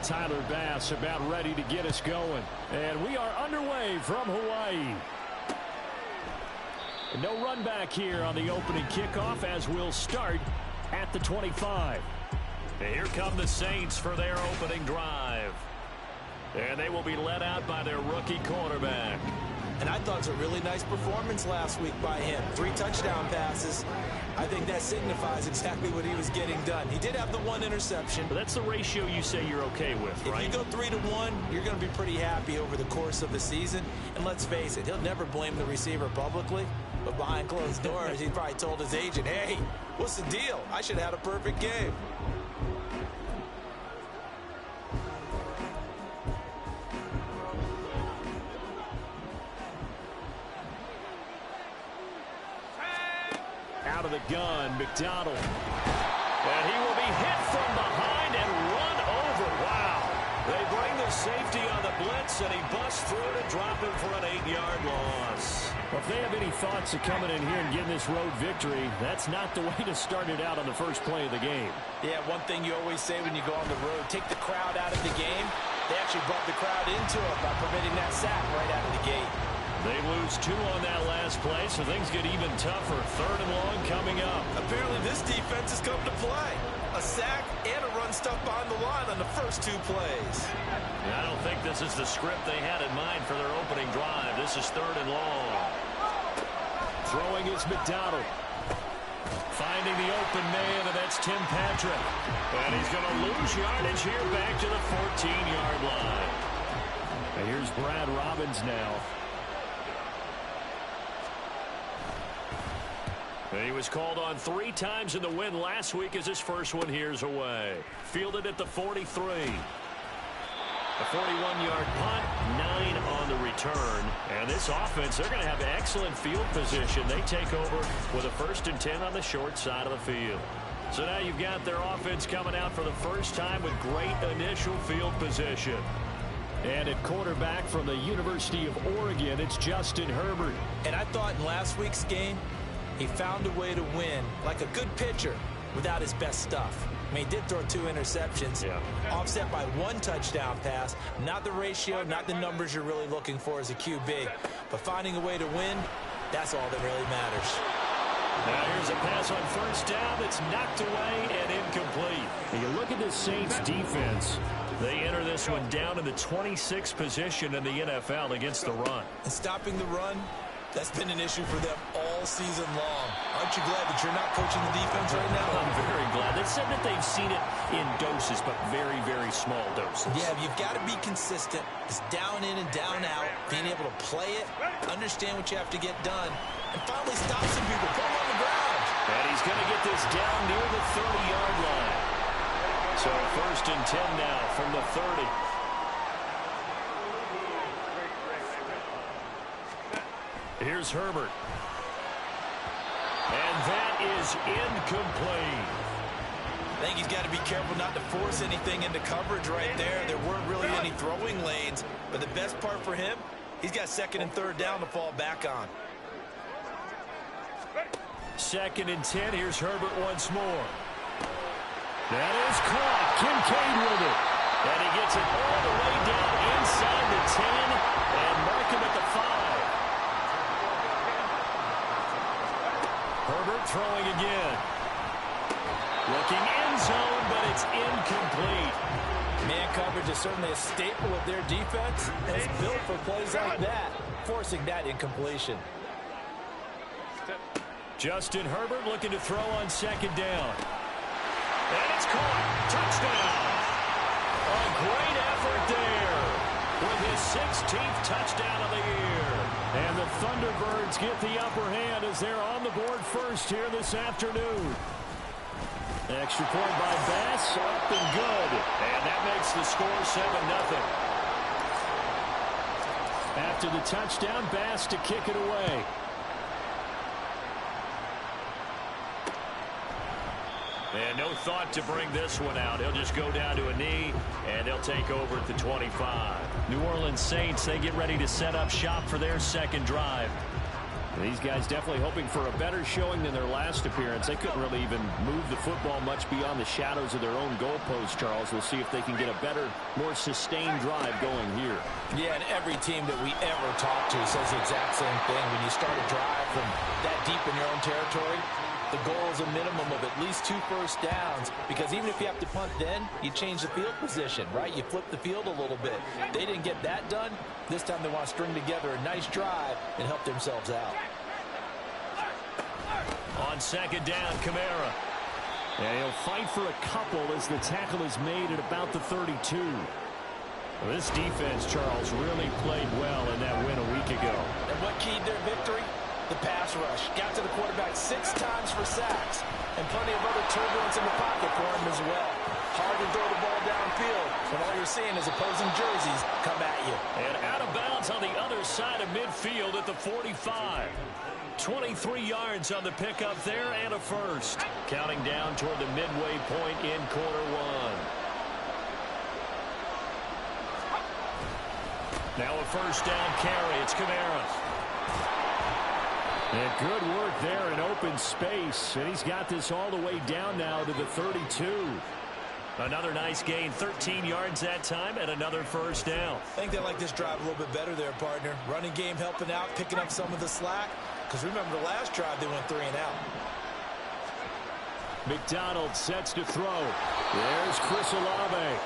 Tyler Bass about ready to get us going. And we are underway from Hawaii. No run back here on the opening kickoff as we'll start at the 25. And here come the Saints for their opening drive. And they will be led out by their rookie quarterback. And I thought it was a really nice performance last week by him. 3 touchdown passes. I think that signifies exactly what he was getting done. He did have the 1 interception. But that's the ratio you say you're okay with, right? If you go 3-1, you're going to be pretty happy over the course of the season. And let's face it, he'll never blame the receiver publicly. But behind closed doors, he probably told his agent, hey, what's the deal? I should have had a perfect game. Out of the gun, McDonald. And he will be hit from behind and run over. Wow. They bring the safety on the blitz, and he busts through to drop him for an 8-yard loss. Well, if they have any thoughts of coming in here and getting this road victory, that's not the way to start it out on the first play of the game. Yeah, one thing you always say when you go on the road, take the crowd out of the game. They actually brought the crowd into it by permitting that sack right out of the gate. They lose 2 on that last play, so things get even tougher. 3rd and long coming up. Apparently this defense has come to play. A sack and a run stuff behind the line on the first 2 plays. I don't think this is the script they had in mind for their opening drive. This is 3rd and long. Throwing is McDonald. Finding the open man, and that's Tim Patrick. And he's going to lose yardage here back to the 14-yard line. And here's Brad Robbins now. He was called on 3 times in the win last week as his first one here's away. Fielded at the 43. A 41-yard punt, 9 on the return. And this offense, they're going to have excellent field position. They take over with a 1st and 10 on the short side of the field. So now you've got their offense coming out for the first time with great initial field position. And at quarterback from the University of Oregon, it's Justin Herbert. And I thought in last week's game, he found a way to win like a good pitcher without his best stuff. I mean, he did throw 2 interceptions, offset by 1 touchdown pass. Not the ratio, not the numbers you're really looking for as a QB. But finding a way to win, that's all that really matters. Now here's a pass on 1st down. It's knocked away and incomplete. And you look at the Saints defense. They enter this one down in the 26th position in the NFL against the run. And stopping the run, that's been an issue for them all season long. Aren't you glad that you're not coaching the defense right now? I'm very glad. They said that they've seen it in doses, but very, very small doses. Yeah, you've got to be consistent. It's down in and down out, being able to play it, understand what you have to get done, and finally stop some people, put them on the ground. And he's going to get this down near the 30-yard line. So 1st and 10 now from the 30. Here's Herbert. And that is incomplete. I think he's got to be careful not to force anything into coverage right there. There weren't really any throwing lanes, but the best part for him, he's got 2nd and 3rd down to fall back on. 2nd and 10. Here's Herbert once more. That is caught. Kincaid with it. And he gets it all the way down inside the 10 and mark him at the 5. Herbert throwing again. Looking end zone, but it's incomplete. Man coverage is certainly a staple of their defense, and it's built for plays like that, forcing that incompletion. Justin Herbert looking to throw on 2nd down. And it's caught. Touchdown. A great effort there with his 16th touchdown of the year. And the Thunderbirds get the upper hand as they're on the board first here this afternoon. Extra point by Bass, up and good. And that makes the score 7-0. After the touchdown, Bass to kick it away. And no thought to bring this one out. He'll just go down to a knee, and they'll take over at the 25. New Orleans Saints, they get ready to set up shop for their 2nd drive. These guys definitely hoping for a better showing than their last appearance. They couldn't really even move the football much beyond the shadows of their own goalpost, Charles. We'll see if they can get a better, more sustained drive going here. Yeah, and every team that we ever talk to says the exact same thing. When you start a drive from that deep in your own territory, the goal is a minimum of at least 2 first downs, because even if you have to punt then, you change the field position, right? You flip the field a little bit. They didn't get that done. This time they want to string together a nice drive and help themselves out. On second down, Kamara. And he'll fight for a couple as the tackle is made at about the 32. Well, this defense, Charles, really played well in that win a week ago. And what keyed their victory? The pass rush. Got to the quarterback 6 times for sacks. And plenty of other turbulence in the pocket for him as well. Hard to throw the ball downfield when all you're seeing is opposing jerseys come at you. And out of bounds on the other side of midfield at the 45. 23 yards on the pickup there and a first. Counting down toward the midway point in quarter one. Now a first down carry. It's Kamara. And good work there in open space. And he's got this all the way down now to the 32. Another nice gain, 13 yards that time, and another first down. I think they like this drive a little bit better there, partner. Running game helping out, picking up some of the slack. Because remember the last drive, they went 3 and out. McDonald sets to throw. There's Chris Olave.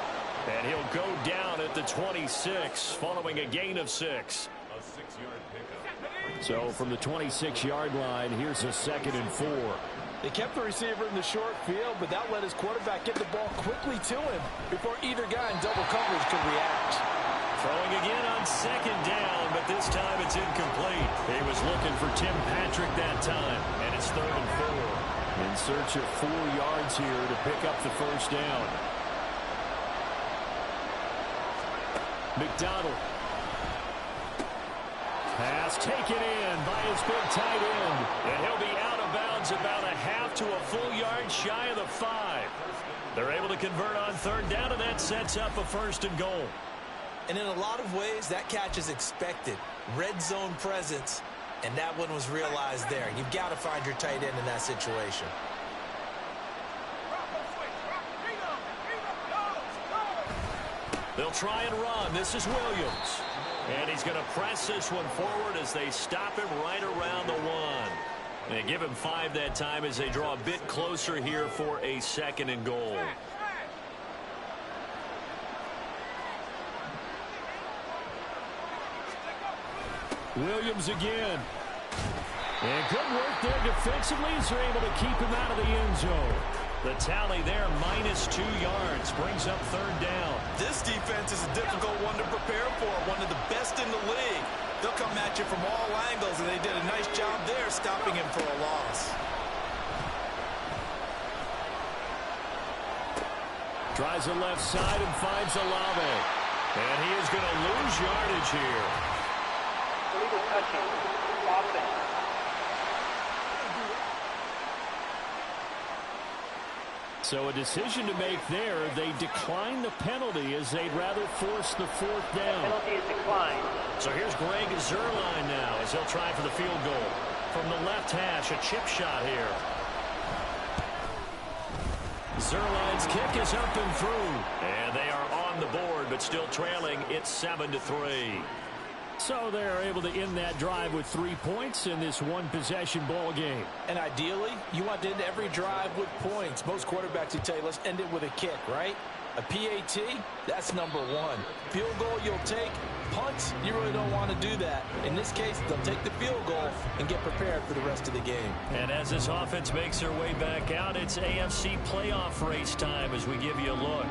And he'll go down at the 26, following a gain of 6. A 6-yard pickup. So from the 26-yard line, here's a 2nd and 4. They kept the receiver in the short field, but that let his quarterback get the ball quickly to him before either guy in double coverage could react. Throwing again on second down, but this time it's incomplete. He was looking for Tim Patrick that time, and it's 3rd and 4. In search of 4 yards here to pick up the first down. McDonald. Pass taken in by his big tight end. And he'll be out of bounds about a half to a full yard shy of the 5. They're able to convert on 3rd down, and that sets up a 1st and goal. And in a lot of ways, that catch is expected. Red zone presence, and that one was realized there. You've got to find your tight end in that situation. They'll try and run. This is Williams. And he's going to press this one forward as they stop him right around the 1. They give him 5 that time as they draw a bit closer here for a 2nd and goal. Williams again. And good work there defensively as they're able to keep him out of the end zone. The tally there, -2 yards, brings up 3rd down. This defense is a difficult one to prepare for, one of the best in the league. They'll come at you from all angles, and they did a nice job there stopping him for a loss. Tries the left side and finds Olave. And he is going to lose yardage here. Illegal touching. Offense. So a decision to make there. They decline the penalty as they'd rather force the 4th down. Penalty is declined. So here's Greg Zuerlein now as he'll try for the field goal. From the left hash, a chip shot here. Zuerlein's kick is up and through. And they are on the board, but still trailing. It's 7-3. So they're able to end that drive with 3 points in this one-possession ball game. And ideally, you want to end every drive with points. Most quarterbacks would tell you, let's end it with a kick, right? A PAT, that's number 1. Field goal you'll take. Punts, you really don't want to do that. In this case, they'll take the field goal and get prepared for the rest of the game. And as this offense makes their way back out, it's AFC playoff race time as we give you a look.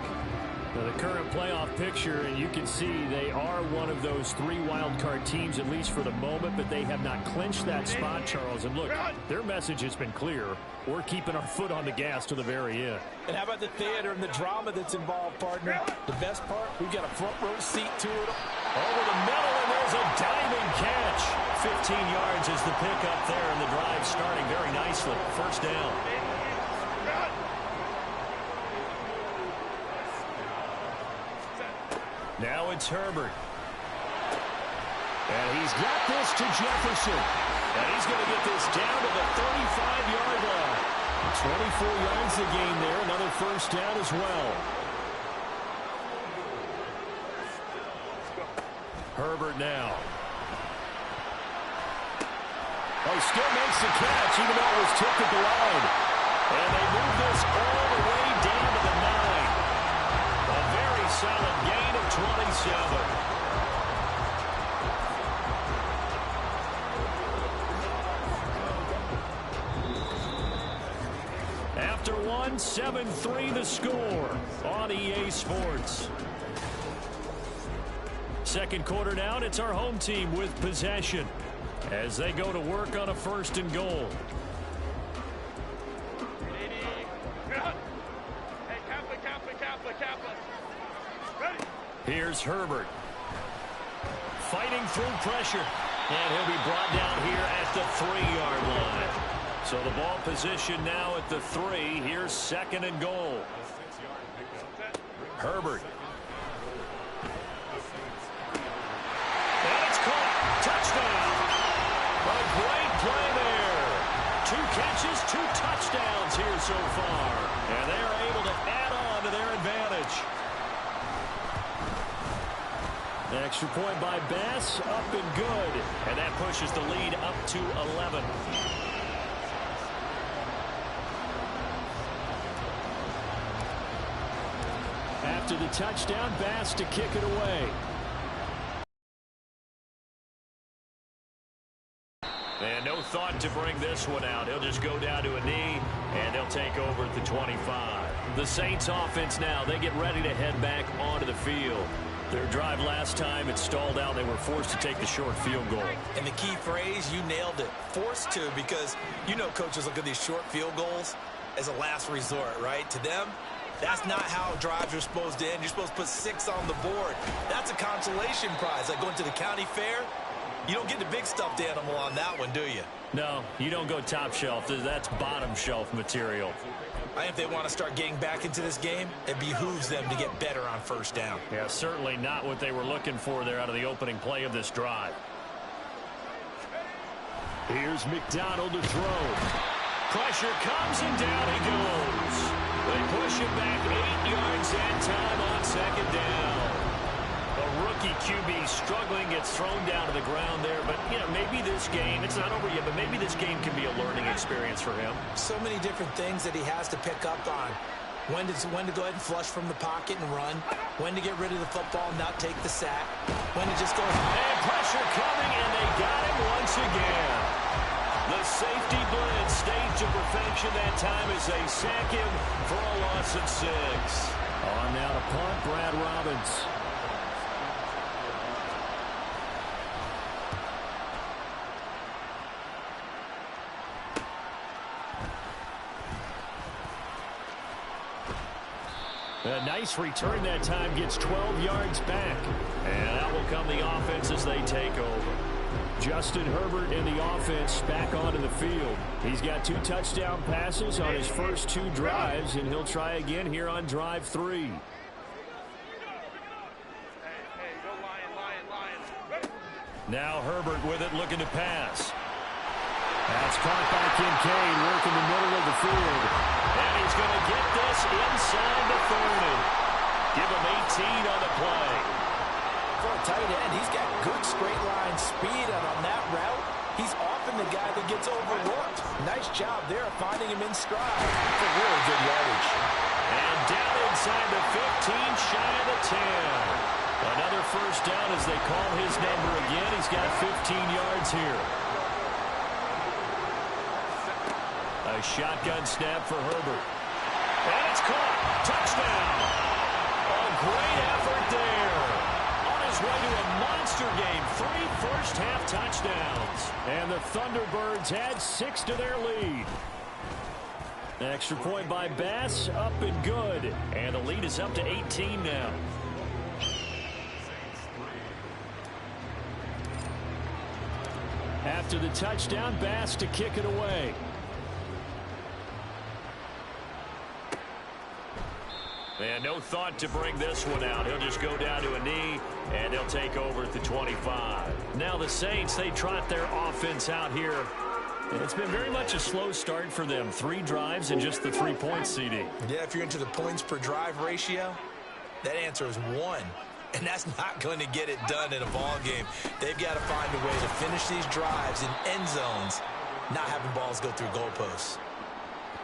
Now the current playoff picture, and you can see they are one of those 3 wild card teams, at least for the moment, but they have not clinched that spot, Charles. And look, their message has been clear. We're keeping our foot on the gas to the very end. And how about the theater and the drama that's involved, partner? The best part, we've got a front row seat to it. Over the middle, and there's a diving catch. 15 yards is the pickup there, and the drive starting very nicely. 1st down. Now it's Herbert. And he's got this to Jefferson. And he's going to get this down to the 35-yard line. 24 yards a gain there. Another first down as well. Herbert now. Oh, he still makes the catch, even though it was tipped at the line. And they move this all the way down to the 9. A very solid gain of 27. After one, 7-3 the score on EA Sports. Second quarter now, and it's our home team with possession as they go to work on a 1st and goal. Here's Herbert. Fighting through pressure. And he'll be brought down here at the 3-yard line. So the ball position now at the 3. Here's 2nd and goal. Herbert. And it's caught. Touchdown. A great play there. 2 catches, 2 touchdowns here so far. And they are able to add on to their advantage. The extra point by Bass, up and good. And that pushes the lead up to 11. After the touchdown, Bass to kick it away. And no thought to bring this one out. He'll just go down to a knee, and they'll take over at the 25. The Saints offense now, they get ready to head back onto the field. Their drive last time, it stalled out. They were forced to take the short field goal. And the key phrase, you nailed it. Forced to, because you know coaches look at these short field goals as a last resort, right? To them, that's not how drives are supposed to end. You're supposed to put 6 on the board. That's a consolation prize. Like going to the county fair, you don't get the big stuffed animal on that one, do you? No, you don't go top shelf. That's bottom shelf material. I think if they want to start getting back into this game, it behooves them to get better on 1st down. Yeah, certainly not what they were looking for there out of the opening play of this drive. Here's McDonald to throw. Pressure comes and down he goes. They push it back 8 yards that time on 2nd down. A rookie QB struggling, gets thrown down to the ground there. But, you know, maybe this game, it's not over yet, but maybe this game can be a learning experience for him. So many different things that he has to pick up on. When to go ahead and flush from the pocket and run. When to get rid of the football and not take the sack. When to just go. And pressure coming, and they got him once again. The safety blitz staged to perfection that time as they sack him for a loss of 6. On now to punt, Brad Robbins. A nice return that time, gets 12 yards back. And out will come the offense as they take over. Justin Herbert in the offense back onto the field. He's got 2 touchdown passes on his first 2 drives, and he'll try again here on drive 3. Now Herbert with it, looking to pass. That's caught by Kincaid, working the middle of the field. And he's going to get this inside the 30. Give him 18 on the play. For a tight end, he's got good straight line speed, and on that route, he's often the guy that gets overlooked. Nice job there of finding him in stride for really good yardage. And down inside the 15, shy of the 10. Another first down as they call his number again. He's got 15 yards here. A shotgun snap for Herbert. And it's caught. Touchdown. A great effort there. On his way to a monster game. 3 first-half touchdowns. And the Thunderbirds add 6 to their lead. Extra point by Bass, up and good. And the lead is up to 18 now. After the touchdown, Bass to kick it away. And no thought to bring this one out. He'll just go down to a knee, and they'll take over at the 25. Now the Saints, they trot their offense out here. It's been very much a slow start for them. 3 drives and just the 3 points, CD. Yeah, if you're into the points per drive ratio, that answer is 1. And that's not going to get it done in a ball game. They've got to find a way to finish these drives in end zones, not having balls go through goalposts.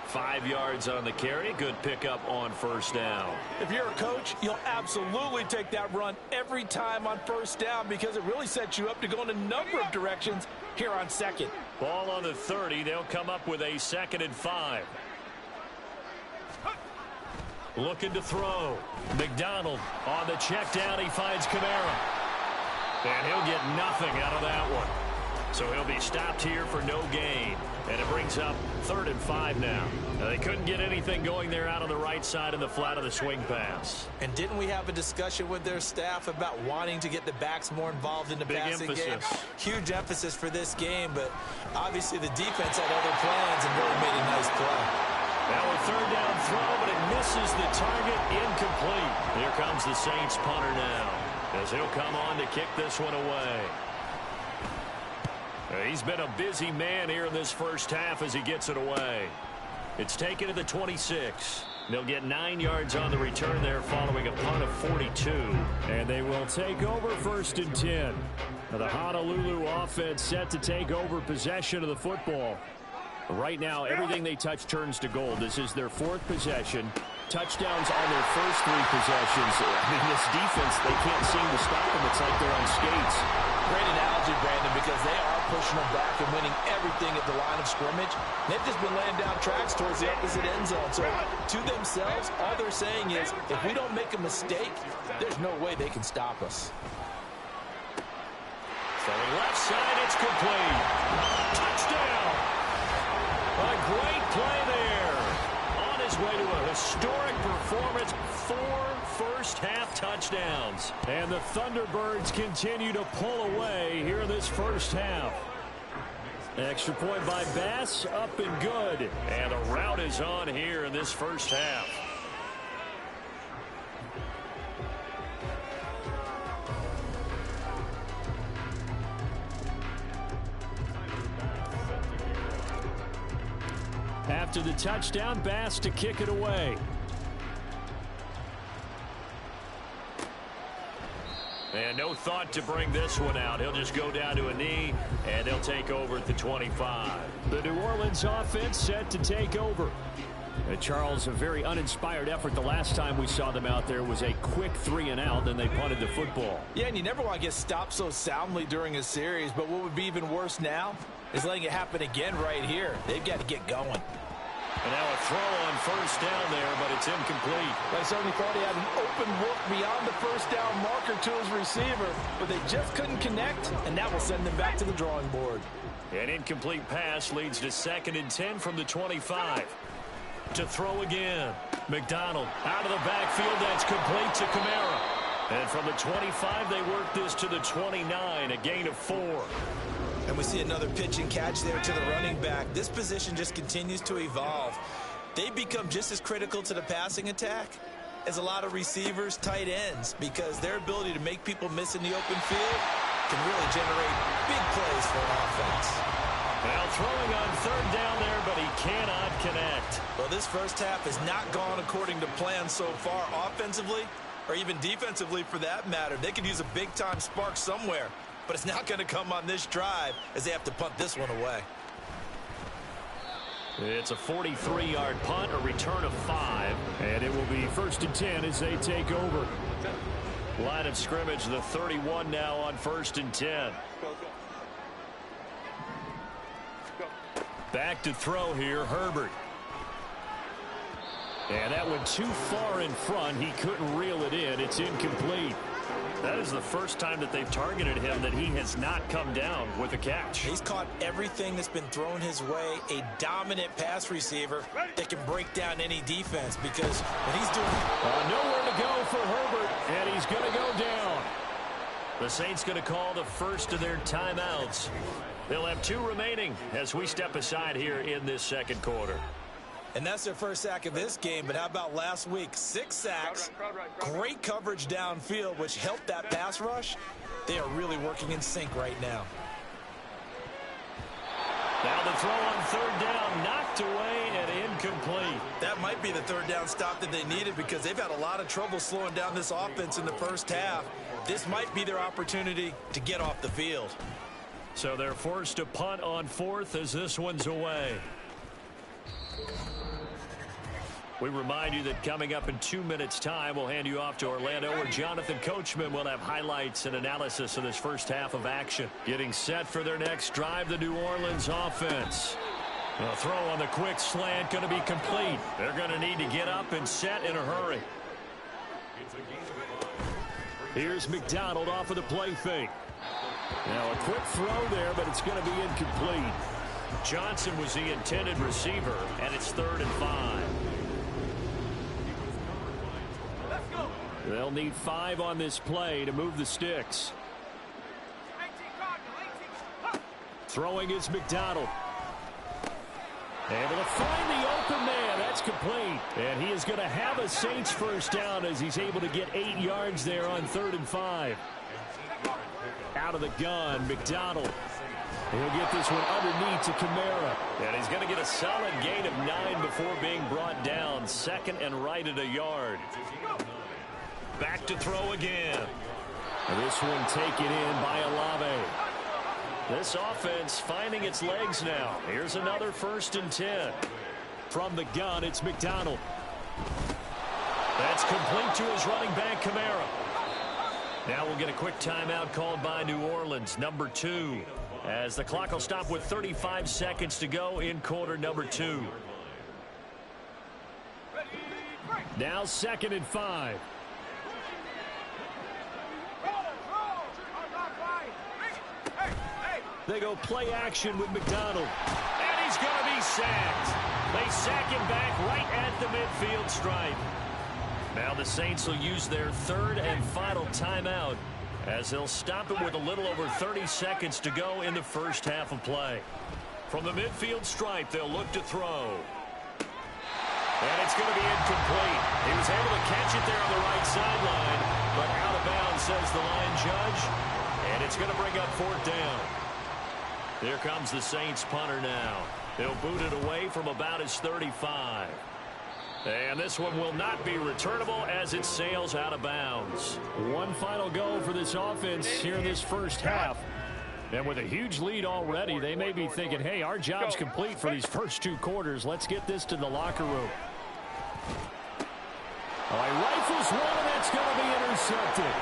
5 yards on the carry. Good pickup on first down. If you're a coach, you'll absolutely take that run every time on first down because it really sets you up to go in a number of directions here on second. Ball on the 30. They'll come up with a 2nd and 5. Looking to throw. McDonald on the check down. He finds Kamara. And he'll get nothing out of that one. So he'll be stopped here for no gain. And it brings up 3rd and 5 now. They couldn't get anything going there out on the right side of the flat of the swing pass. And didn't we have a discussion with their staff about wanting to get the backs more involved in the passing game? Huge emphasis for this game, but obviously the defense had other plans and really made a nice play. Now a 3rd down throw, but it misses the target. Incomplete. Here comes the Saints punter now, as he'll come on to kick this one away. He's been a busy man here in this first half as he gets it away. It's taken to the 26. They'll get 9 yards on the return there following a punt of 42. And they will take over 1st and 10. Now the Honolulu offense set to take over possession of the football. Right now, everything they touch turns to gold. This is their 4th possession. Touchdowns on their first 3 possessions. I mean, this defense, they can't seem to stop them. It's like they're on skates. Great analogy, Brandon, because they are pushing them back and winning everything at the line of scrimmage. They've just been laying down tracks towards the opposite end zone. So to themselves, all they're saying is, if we don't make a mistake, there's no way they can stop us. Throwing left side, it's complete. Touchdown! A great play there. On his way to a historic performance, 4 first-half touchdowns. And the Thunderbirds continue to pull away here in this first half. Extra point by Bass, up and good. And the route is on here in this first half. After the touchdown, Bass to kick it away. And no thought to bring this one out. He'll just go down to a knee, and they'll take over at the 25. The New Orleans offense set to take over. Charles, a very uninspired effort. The last time we saw them out there was a quick 3 and out, then they punted the football. Yeah, and you never want to get stopped so soundly during a series, but what would be even worse now is letting it happen again right here. They've got to get going. And now a throw on first down there, but it's incomplete. I certainly thought he had an open look beyond the first down marker to his receiver, but they just couldn't connect, and that will send them back to the drawing board. An incomplete pass leads to 2nd and 10 from the 25. To throw again. McDonald out of the backfield. That's complete to Kamara. And from the 25, they work this to the 29, a gain of 4. And we see another pitch and catch there to the running back. This position just continues to evolve. They become just as critical to the passing attack as a lot of receivers, tight ends, because their ability to make people miss in the open field can really generate big plays for an offense. Now throwing on 3rd down there, but he cannot connect. Well, this first half has not gone according to plan so far offensively, or even defensively for that matter. They could use a big-time spark somewhere, but it's not going to come on this drive as they have to punt this one away. It's a 43-yard punt, a return of 5. And it will be 1st and 10 as they take over. Line of scrimmage, the 31 now on 1st and 10. Back to throw here, Herbert. And that went too far in front. He couldn't reel it in. It's incomplete. That is the first time that they've targeted him that he has not come down with a catch. He's caught everything that's been thrown his way. A dominant pass receiver that can break down any defense, because when he's doing... nowhere to go for Herbert, and he's going to go down. The Saints going to call the first of their timeouts. They'll have 2 remaining as we step aside here in this second quarter. And that's their first sack of this game, but how about last week? 6 sacks, great coverage downfield, which helped that pass rush. They are really working in sync right now. Now the throw on third down, knocked away and incomplete. That might be the third down stop that they needed because they've had a lot of trouble slowing down this offense in the first half. This might be their opportunity to get off the field. So they're forced to punt on fourth as this one's away. We remind you that coming up in 2 minutes' time, we'll hand you off to Orlando, where Jonathan Coachman will have highlights and analysis of this first half of action. Getting set for their next drive, the New Orleans offense. The throw on the quick slant going to be complete. They're going to need to get up and set in a hurry. Here's McDonald off of the play fake. Now a quick throw there, but it's going to be incomplete. Johnson was the intended receiver, and it's 3rd and 5. They'll need 5 on this play to move the sticks. Throwing is McDonald. Able to find the open man. That's complete. And he is going to have a Saints first down as he's able to get 8 yards there on 3rd and 5. Out of the gun, McDonald. He'll get this one underneath to Kamara. And he's going to get a solid gain of 9 before being brought down. 2nd and right at a yard. Back to throw again. And this one taken in by Olave. This offense finding its legs now. Here's another 1st and 10. From the gun, it's McDonald. That's complete to his running back, Kamara. Now we'll get a quick timeout called by New Orleans, number 2, as the clock will stop with 35 seconds to go in quarter number 2. Now 2nd and 5. They go play action with McDonald. And he's going to be sacked. They sack him back right at the midfield stripe. Now the Saints will use their 3rd and final timeout as they'll stop it with a little over 30 seconds to go in the first half of play. From the midfield stripe, they'll look to throw. And it's going to be incomplete. He was able to catch it there on the right sideline, but out of bounds, says the line judge. And it's going to bring up 4th down. Here comes the Saints punter now. They'll boot it away from about his 35. And this one will not be returnable as it sails out of bounds. One final go for this offense here in this first half. And with a huge lead already, they may be thinking, hey, our job's complete for these first 2 quarters. Let's get this to the locker room. Oh, he rifles one, and that's going to be intercepted.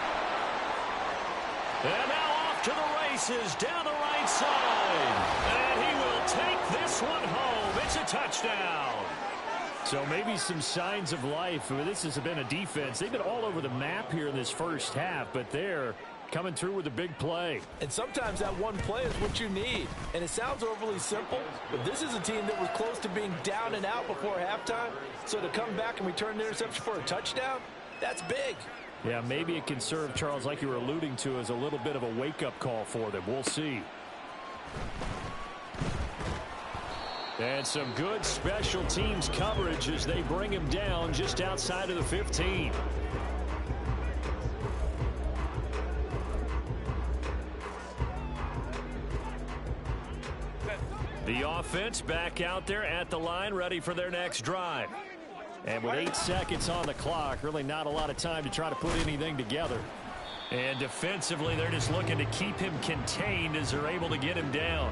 And now off to the races down the right side. And he will take this one home. It's a touchdown. So maybe some signs of life. I mean, this has been a defense. They've been all over the map here in this first half, but they're coming through with a big play. And sometimes that one play is what you need. And it sounds overly simple, but this is a team that was close to being down and out before halftime. So to come back and return the interception for a touchdown, that's big. Yeah, maybe it can serve, Charles, like you were alluding to, as a little bit of a wake-up call for them. We'll see. And some good special teams coverage as they bring him down just outside of the 15. The offense back out there at the line, ready for their next drive. And with 8 seconds on the clock, really not a lot of time to try to put anything together. And defensively, they're just looking to keep him contained as they're able to get him down.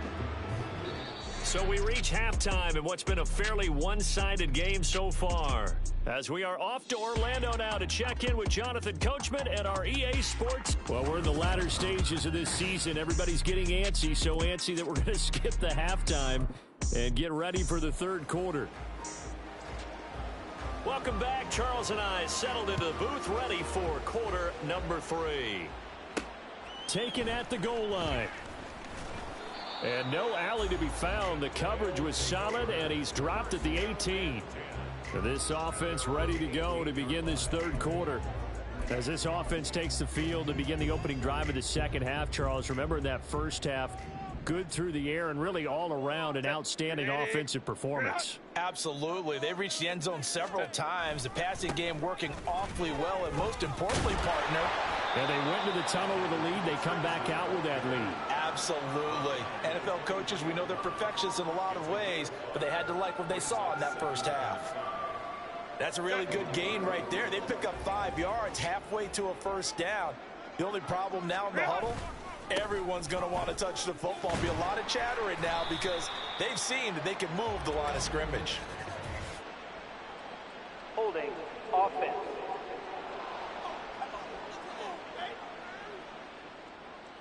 So we reach halftime in what's been a fairly one-sided game so far. As we are off to Orlando now to check in with Jonathan Coachman at our EA Sports. Well, we're in the latter stages of this season. Everybody's getting antsy, so antsy that we're going to skip the halftime and get ready for the 3rd quarter. Welcome back. Charles and I settled into the booth ready for quarter number 3. Taken at the goal line. And no alley to be found. The coverage was solid, and he's dropped at the 18. So this offense ready to go to begin this 3rd quarter. As this offense takes the field to begin the opening drive of the second half, Charles, remember in that first half, good through the air and really all around an outstanding offensive performance. Absolutely. They've reached the end zone several times. The passing game working awfully well, and most importantly, partner. And they went to the tunnel with a lead. They come back out with that lead. Absolutely. NFL coaches, we know they're perfectionists in a lot of ways, but they had to like what they saw in that first half. That's a really good gain right there. They pick up 5 yards halfway to a first down. The only problem now in the huddle, everyone's going to want to touch the football. Be a lot of chattering now because they've seen that they can move the line of scrimmage. Holding offense.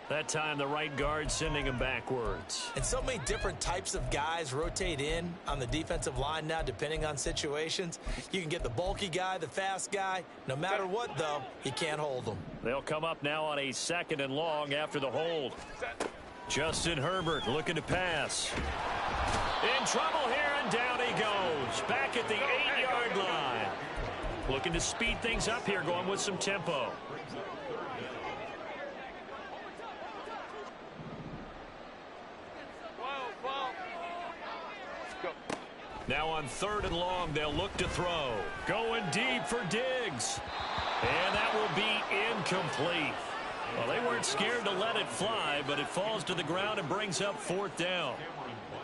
That time the right guard sending him backwards. And so many different types of guys rotate in on the defensive line now depending on situations. You can get the bulky guy, the fast guy. No matter what, though, you can't hold them. They'll come up now on a 2nd and long after the hold. Justin Herbert looking to pass. In trouble here, and down he goes. Back at the 8-yard line. Looking to speed things up here, going with some tempo. Now on 3rd and long, they'll look to throw. Going deep for Diggs. And that will be incomplete. Well, they weren't scared to let it fly, but it falls to the ground and brings up 4th down.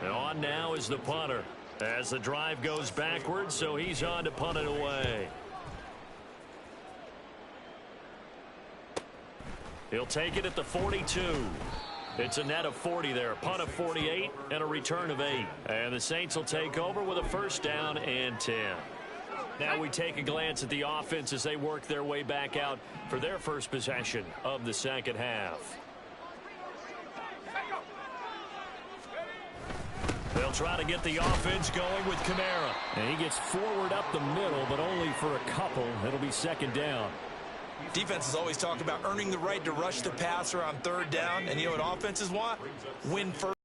And on now is the punter as the drive goes backwards, so he's on to punt it away. He'll take it at the 42. It's a net of 40 there, punt of 48, and a return of 8. And the Saints will take over with a 1st down and 10. Now we take a glance at the offense as they work their way back out for their first possession of the 2nd half. They'll try to get the offense going with Kamara. And he gets forward up the middle, but only for a couple. It'll be 2nd down. Defenses always talk about earning the right to rush the passer on 3rd down. And you know what offenses want? Win first.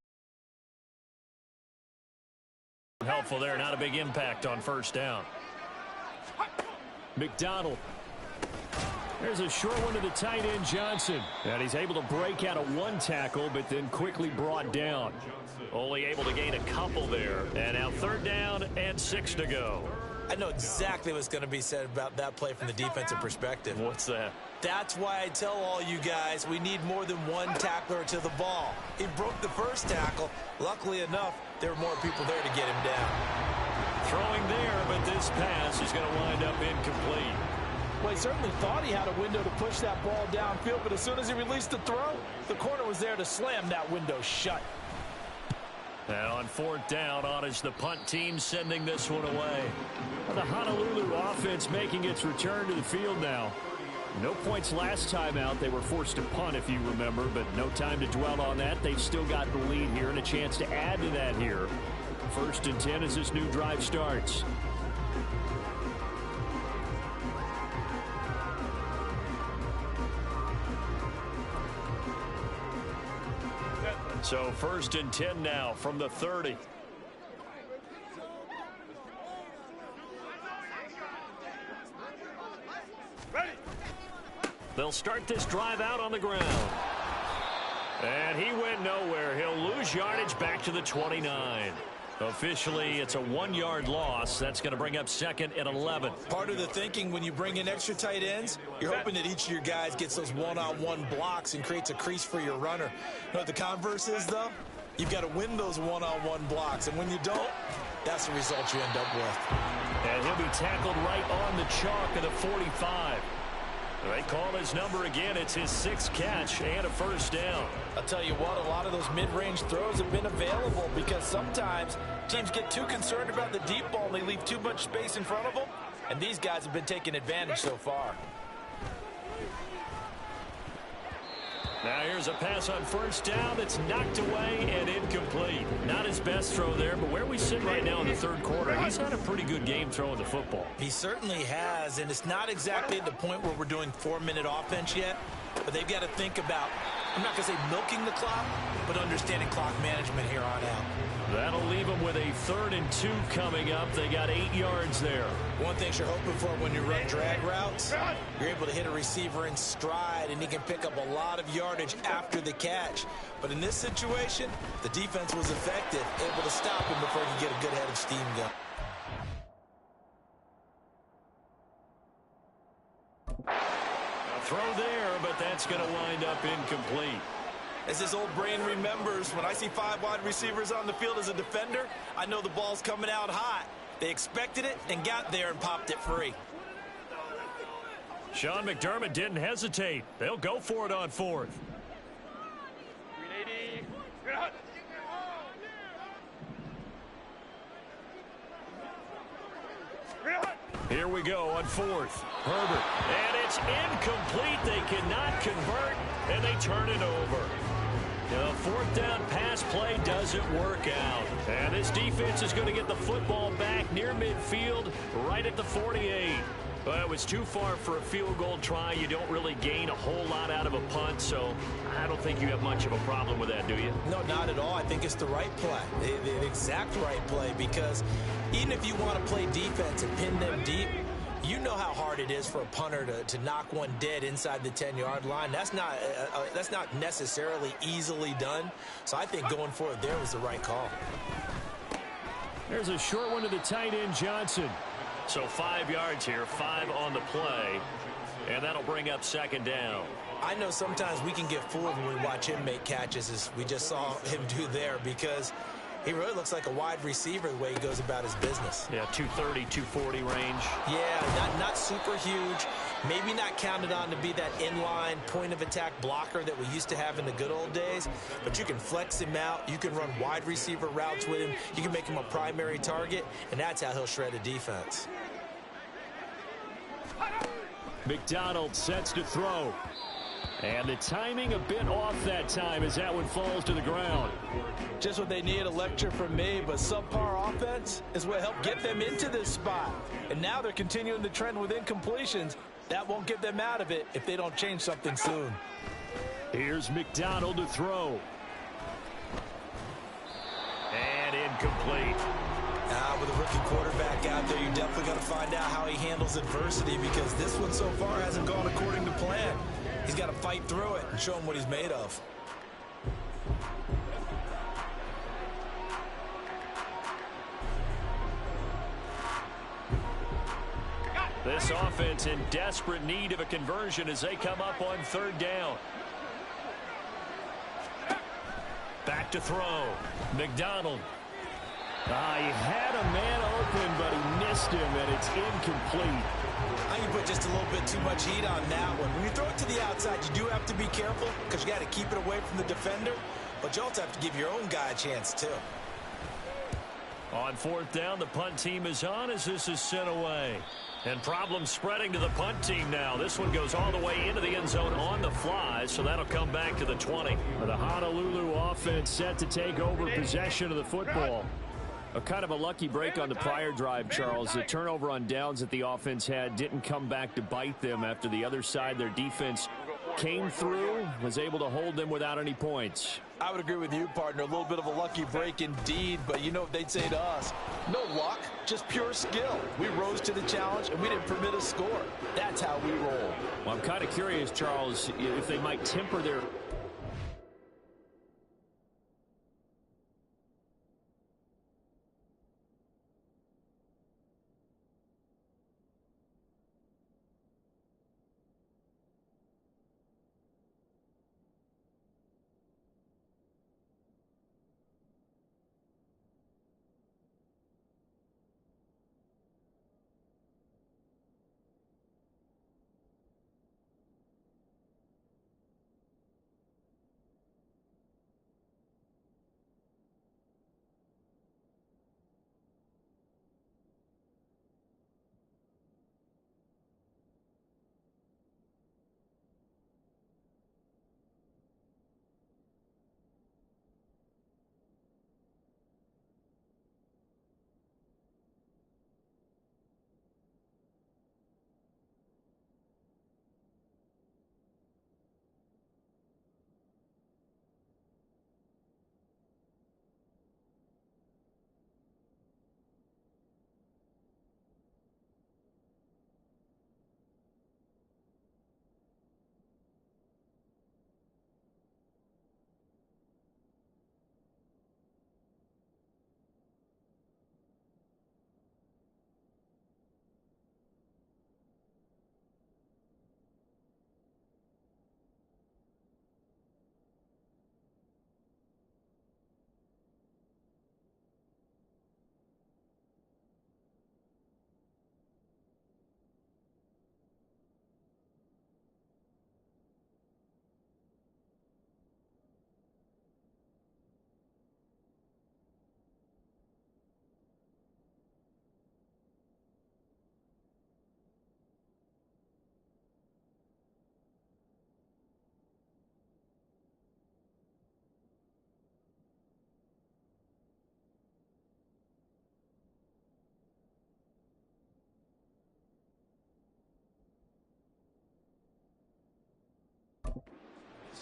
Helpful there, not a big impact on 1st down. McDonald. There's a short one to the tight end, Johnson. And he's able to break out of 1 tackle, but then quickly brought down. Only able to gain a couple there. And now 3rd down and 6 to go. I know exactly what's going to be said about that play from the defensive perspective. What's that? That's why I tell all you guys we need more than 1 tackler to the ball. He broke the first tackle. Luckily enough, there were more people there to get him down. Throwing there, but this pass is going to wind up incomplete. Well, he certainly thought he had a window to push that ball downfield, but as soon as he released the throw, the corner was there to slam that window shut. And on 4th down, on is the punt team sending this one away. The Honolulu offense making its return to the field now. No points last time out. They were forced to punt, if you remember, but no time to dwell on that. They've still got the lead here and a chance to add to that here. 1st and 10 as this new drive starts. So 1st and 10 now from the 30. They'll start this drive out on the ground. And he went nowhere. He'll lose yardage back to the 29. Officially, it's a 1-yard loss. That's going to bring up 2nd and 11. Part of the thinking when you bring in extra tight ends, you're hoping that each of your guys gets those one-on-one blocks and creates a crease for your runner. You know what the converse is, though? You've got to win those one-on-one blocks. And when you don't, that's the result you end up with. And he'll be tackled right on the chalk of the 45. They call his number again. It's his 6th catch and a 1st down. I'll tell you what, a lot of those mid-range throws have been available because sometimes teams get too concerned about the deep ball and they leave too much space in front of them. And these guys have been taking advantage so far. Now here's a pass on 1st down that's knocked away and incomplete. Not his best throw there, but where we sit right now in the 3rd quarter, he's had a pretty good game throwing the football. He certainly has, and it's not exactly at the point where we're doing 4-minute offense yet, but they've got to think about I'm not going to say milking the clock, but understanding clock management here on out. That'll leave them with a 3rd and 2 coming up. They got 8 yards there. One thing you're hoping for when you run drag routes, you're able to hit a receiver in stride, and he can pick up a lot of yardage after the catch. But in this situation, the defense was effective, able to stop him before he could get a good head of steam going. A throw there, but that's going to wind up incomplete. As his old brain remembers, when I see 5 wide receivers on the field as a defender, I know the ball's coming out hot. They expected it and got there and popped it free. Sean McDermott didn't hesitate. They'll go for it on 4th. Here we go on 4th. Herbert. And it's incomplete. They cannot convert, and they turn it over. The 4th down pass play doesn't work out. And this defense is going to get the football back near midfield, right at the 48. Well, it was too far for a field goal try. You don't really gain a whole lot out of a punt, so I don't think you have much of a problem with that, do you? No, not at all. I think it's the right play, the exact right play, because even if you want to play defense and pin them deep, you know how hard it is for a punter to knock one dead inside the 10-yard line. That's not necessarily easily done. So I think going for it there was the right call. There's a short one to the tight end, Johnson. So 5 yards here, 5 on the play, and that'll bring up 2nd down. I know sometimes we can get fooled when we watch him make catches, as we just saw him do there, because he really looks like a wide receiver the way he goes about his business. Yeah, 230, 240 range. Yeah, not super huge. Maybe not counted on to be that inline point-of-attack blocker that we used to have in the good old days, but you can flex him out. You can run wide receiver routes with him. You can make him a primary target, and that's how he'll shred a defense. McDonald sets to throw. And the timing a bit off that time as that one falls to the ground. Just what they need, a lecture from me, but subpar offense is what helped get them into this spot. And now they're continuing the trend with incompletions. That won't get them out of it if they don't change something soon. Here's McDonald to throw. And incomplete. With a rookie quarterback out there, you're definitely going to find out how he handles adversity, because this one so far hasn't gone according to plan. He's got to fight through it and show him what he's made of. This offense in desperate need of a conversion as they come up on 3rd down. Back to throw. McDonald. He had a man open, but he missed him, and it's incomplete. I think you put just a little bit too much heat on that one. When you throw it to the outside, you do have to be careful because you got to keep it away from the defender, but you also have to give your own guy a chance too. On 4th down, the punt team is on as this is sent away. And problems spreading to the punt team now. This one goes all the way into the end zone on the fly, so that'll come back to the 20. The Honolulu offense set to take over possession of the football. A kind of a lucky break on the prior drive, Charles. The turnover on downs that the offense had didn't come back to bite them after the other side. Their defense came through, was able to hold them without any points. I would agree with you, partner. A little bit of a lucky break indeed, but you know what they'd say to us. No luck, just pure skill. We rose to the challenge, and we didn't permit a score. That's how we roll. Well, I'm kind of curious, Charles, if they might temper their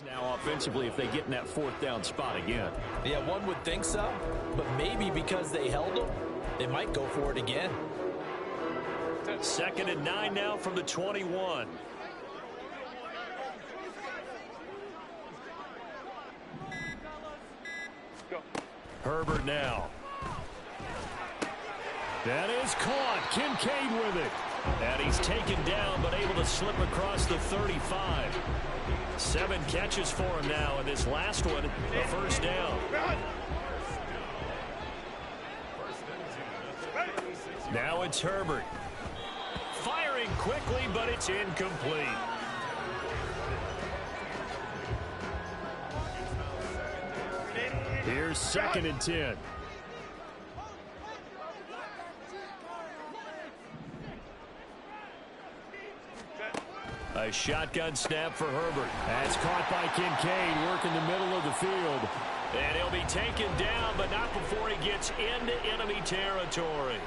Now offensively if they get in that fourth down spot again. Yeah, one would think so, but maybe because they held them, they might go for it again. 2nd and 9 now from the 21. Go. Herbert now. That is caught. Kincaid with it. And he's taken down, but able to slip across the 35. 7 catches for him now, and this last one, a first down. Now it's Herbert. Firing quickly, but it's incomplete. Here's 2nd and 10. A shotgun snap for Herbert. That's caught by Kincaid, working the middle of the field. And he'll be taken down, but not before he gets into enemy territory.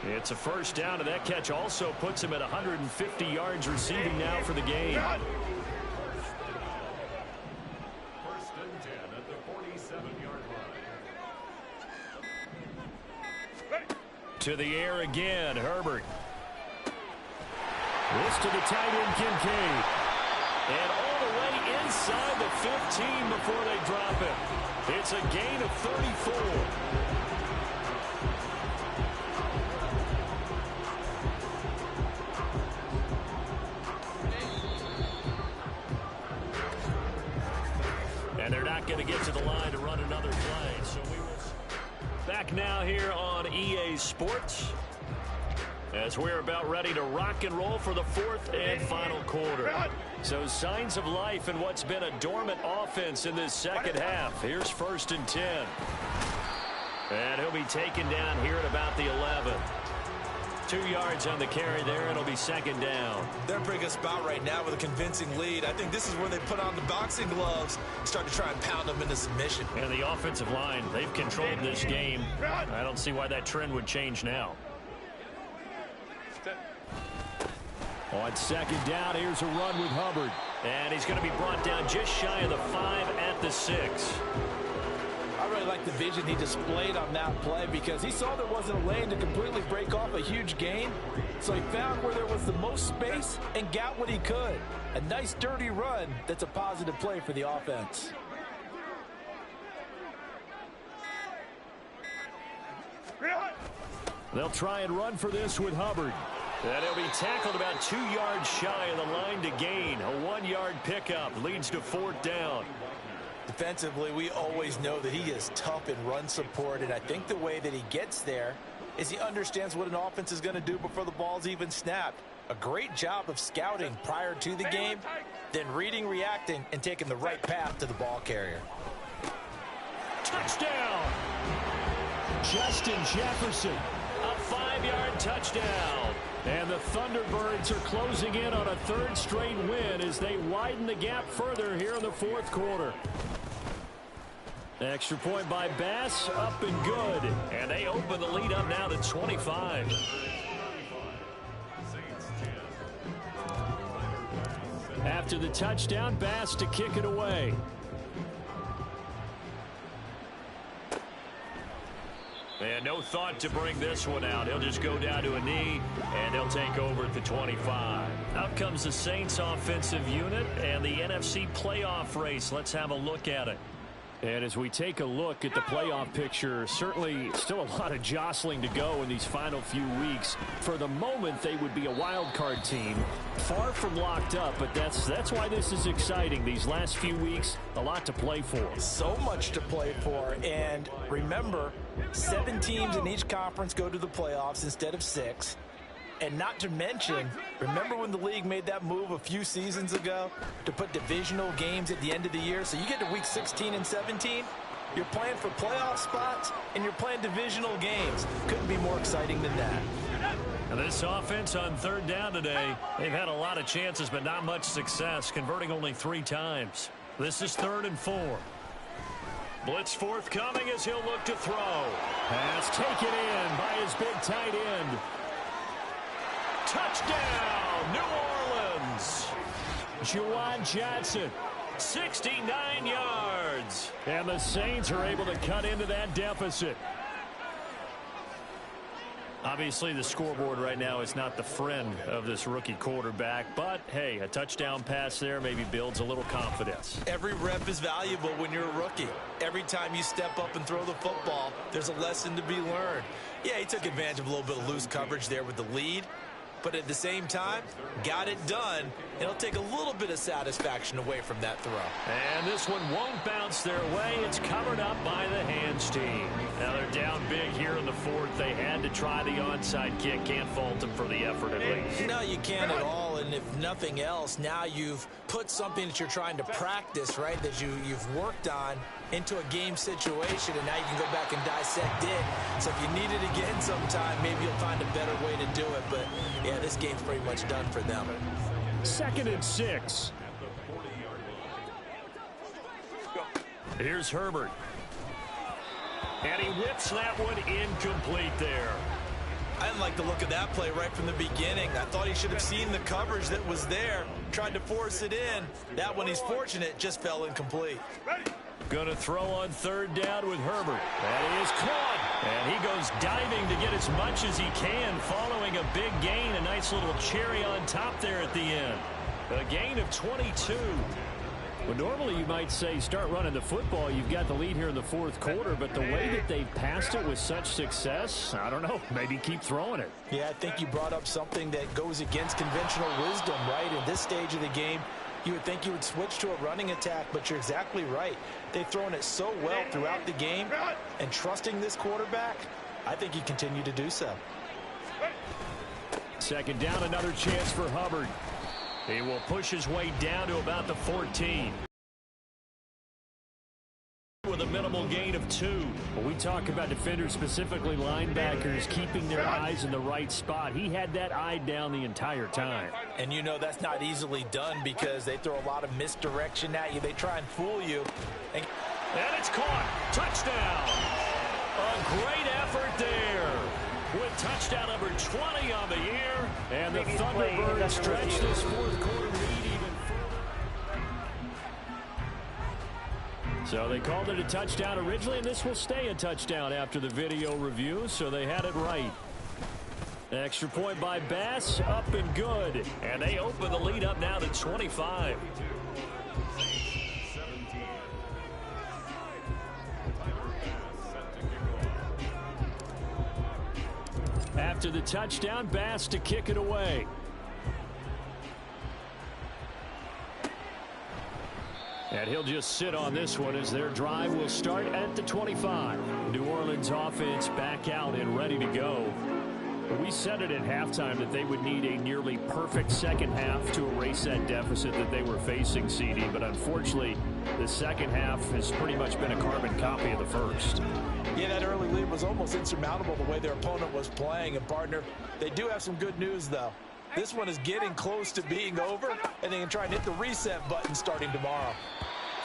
It's a first down, and that catch also puts him at 150 yards receiving now for the game. 1st and 10 at the 47-yard line. To the air again, Herbert. This to the tight end, Kincaid. And all the way inside the 15 before they drop it. It's a gain of 34. And they're not going to get to the line to run another play. So we will back now here on EA Sports, as we're about ready to rock and roll for the 4th and final quarter. So signs of life in what's been a dormant offense in this second half. Here's 1st and 10. And he'll be taken down here at about the 11. 2 yards on the carry there. It'll be 2nd down. They're in pretty good spot right now with a convincing lead. I think this is where they put on the boxing gloves, start to try and pound them into submission. And the offensive line, they've controlled this game. I don't see why that trend would change now. On 2nd down, here's a run with Hubbard. And he's going to be brought down just shy of the 5 at the 6. I really like the vision he displayed on that play because he saw there wasn't a lane to completely break off a huge gain. So he found where there was the most space and got what he could. A nice dirty run that's a positive play for the offense. They'll try and run for this with Hubbard. And he'll be tackled about 2 yards shy of the line to gain. A 1-yard pickup leads to 4th down. Defensively, we always know that he is tough in run support, and I think the way that he gets there is he understands what an offense is going to do before the ball's even snapped. A great job of scouting prior to the game, then reading, reacting, and taking the right path to the ball carrier. Touchdown! Justin Jefferson. A 5-yard touchdown. And the Thunderbirds are closing in on a 3rd straight win as they widen the gap further here in the 4th quarter. Extra point by Bass, up and good. And they open the lead up now to 25. After the touchdown, Bass to kick it away. And no thought to bring this one out. He'll just go down to a knee, and he'll take over at the 25. Out comes the Saints offensive unit and the NFC playoff race. Let's have a look at it. And as we take a look at the playoff picture, certainly still a lot of jostling to go in these final few weeks. For the moment, they would be a wild card team, far from locked up, but that's why this is exciting. These last few weeks, a lot to play for. So much to play for, and remember, 7 teams in each conference go to the playoffs instead of 6. And not to mention, remember when the league made that move a few seasons ago to put divisional games at the end of the year? So you get to week 16 and 17, you're playing for playoff spots, and you're playing divisional games. Couldn't be more exciting than that. And this offense on 3rd down today, they've had a lot of chances, but not much success, converting only 3 times. This is 3rd and 4. Blitz forthcoming as he'll look to throw. Pass taken in by his big tight end. Touchdown, New Orleans. Juwan Johnson. 69 yards. And the Saints are able to cut into that deficit. Obviously, the scoreboard right now is not the friend of this rookie quarterback, but hey, a touchdown pass there maybe builds a little confidence. Every rep is valuable when you're a rookie. Every time you step up and throw the football, there's a lesson to be learned. Yeah, he took advantage of a little bit of loose coverage there with the lead, but at the same time, got it done. It'll take a little bit of satisfaction away from that throw. And this one won't bounce their way. It's covered up by the hands team. Now they're down big here in the fourth. They had to try the onside kick. Can't fault them for the effort at least. No, you can't at all. And if nothing else, now you've put something that you're trying to practice, right, that you've worked on into a game situation, and now you can go back and dissect it. So if you need it again sometime, maybe you'll find a better way to do it. But, yeah, this game's pretty much done for them. 2nd and 6. Here's Herbert. And he whips that one incomplete there. I didn't like the look of that play right from the beginning. I thought he should have seen the coverage that was there, tried to force it in. That one, he's fortunate, just fell incomplete. Going to throw on 3rd down with Herbert. That is caught. And he goes diving to get as much as he can, following a big gain. A nice little cherry on top there at the end. A gain of 22. Well, normally you might say start running the football. You've got the lead here in the 4th quarter, but the way that they've passed it with such success, I don't know, maybe keep throwing it. Yeah, I think you brought up something that goes against conventional wisdom, right? In this stage of the game, you would think you would switch to a running attack, but you're exactly right. They've thrown it so well throughout the game, and trusting this quarterback, I think you continue to do so. 2nd down, another chance for Hubbard. He will push his way down to about the 14. With a minimal gain of 2. When we talk about defenders, specifically linebackers, keeping their eyes in the right spot, he had that eye down the entire time. And you know that's not easily done because they throw a lot of misdirection at you. They try and fool you. And it's caught. Touchdown. A great effort there. With touchdown number 20 on the year. And the Thunderbirds stretch this 4th quarter lead even further. So they called it a touchdown originally, and this will stay a touchdown after the video review, so they had it right. Extra point by Bass, up and good. And they open the lead up now to 25. After the touchdown, Bass to kick it away. And he'll just sit on this one as their drive will start at the 25. New Orleans offense back out and ready to go. We said it at halftime that they would need a nearly perfect second half to erase that deficit that they were facing, CD. But unfortunately, the second half has pretty much been a carbon copy of the first. Yeah, that early lead was almost insurmountable the way their opponent was playing. And, partner, they do have some good news, though. This one is getting close to being over, and they can try and hit the reset button starting tomorrow.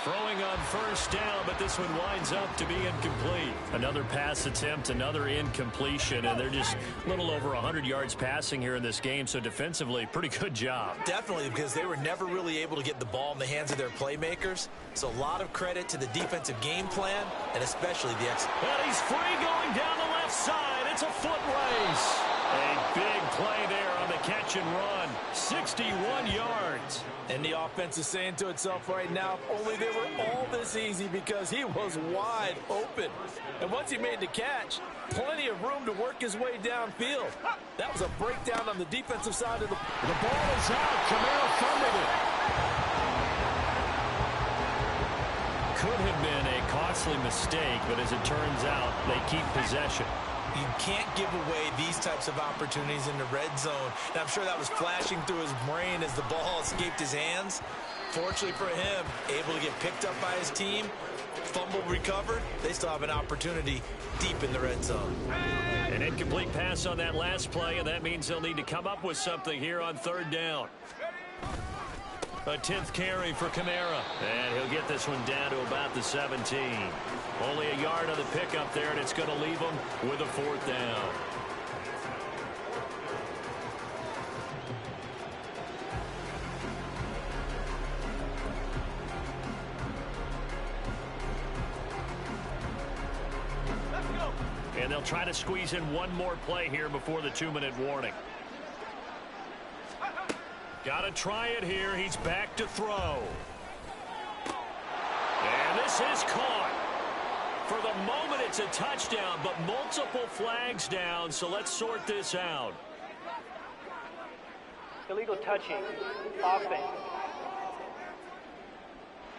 Throwing on 1st down, but this one winds up to be incomplete. Another pass attempt, another incompletion, and they're just a little over 100 yards passing here in this game, so defensively, pretty good job. Definitely, because they were never really able to get the ball in the hands of their playmakers. So a lot of credit to the defensive game plan, and especially the execution. And he's free going down the left side. It's a foot race. A big play there on the catch and run. 61 yards. And the offense is saying to itself right now, if only they were all this easy, because he was wide open. And once he made the catch, plenty of room to work his way downfield. That was a breakdown on the defensive side of the ball. The ball is out. Kamara fumbled it. Could have been a costly mistake, but as it turns out, they keep possession. You can't give away these types of opportunities in the red zone. And I'm sure that was flashing through his brain as the ball escaped his hands. Fortunately for him, able to get picked up by his team, fumble recovered. They still have an opportunity deep in the red zone. An incomplete pass on that last play, and that means they'll need to come up with something here on 3rd down. A 10th carry for Kamara. And he'll get this one down to about the 17. Only a yard on the pickup there, and it's going to leave him with a 4th down. And they'll try to squeeze in one more play here before the 2-minute warning. Got to try it here. He's back to throw. And this is caught. For the moment, it's a touchdown, but multiple flags down, so let's sort this out. Illegal touching. Offense.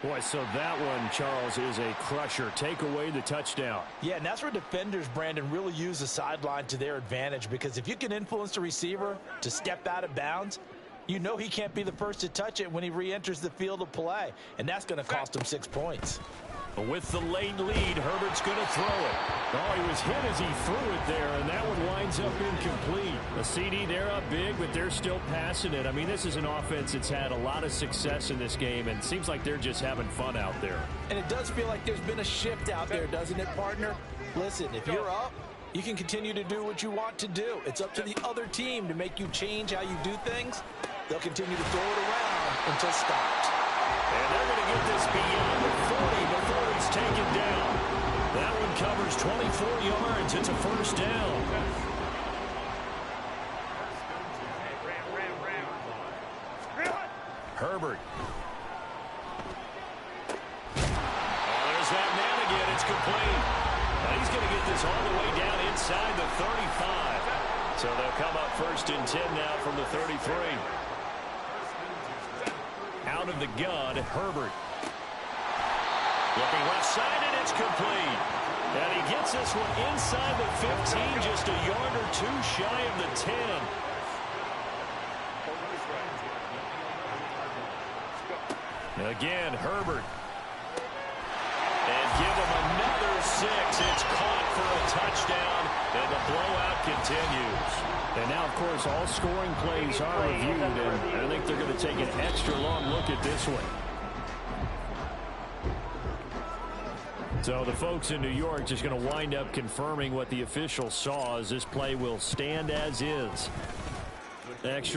Boy, so that one, Charles, is a crusher. Take away the touchdown. Yeah, and that's where defenders, Brandon, really use the sideline to their advantage, because if you can influence the receiver to step out of bounds, you know he can't be the first to touch it when he re-enters the field of play, and that's going to cost him 6 points. With the late lead, Herbert's going to throw it. Oh, he was hit as he threw it there, and that one winds up incomplete. The CD, they're up big, but they're still passing it. I mean, this is an offense that's had a lot of success in this game, and it seems like they're just having fun out there. And it does feel like there's been a shift out there, doesn't it, partner? Listen, if you're up, you can continue to do what you want to do. It's up to the other team to make you change how you do things. They'll continue to throw it around until stopped. And they're going to get this beyond the 40 before he's taken down. That one covers 24 yards. It's a first down. Herbert. Oh, there's that man again. It's complete. Now he's going to get this all the way down inside the 35. So they'll come up 1st and 10 now from the 33. Out of the gun, Herbert. Looking left side, and it's complete. And he gets this one inside the 15, just a yard or two shy of the 10. Again, Herbert. And give him another 6. It's caught for a touchdown, and the blowout continues. And now, of course, all scoring plays are reviewed, and I think they're going to take an extra long look at this one. So the folks in New York just going to wind up confirming what the official saw, as this play will stand as is. Extra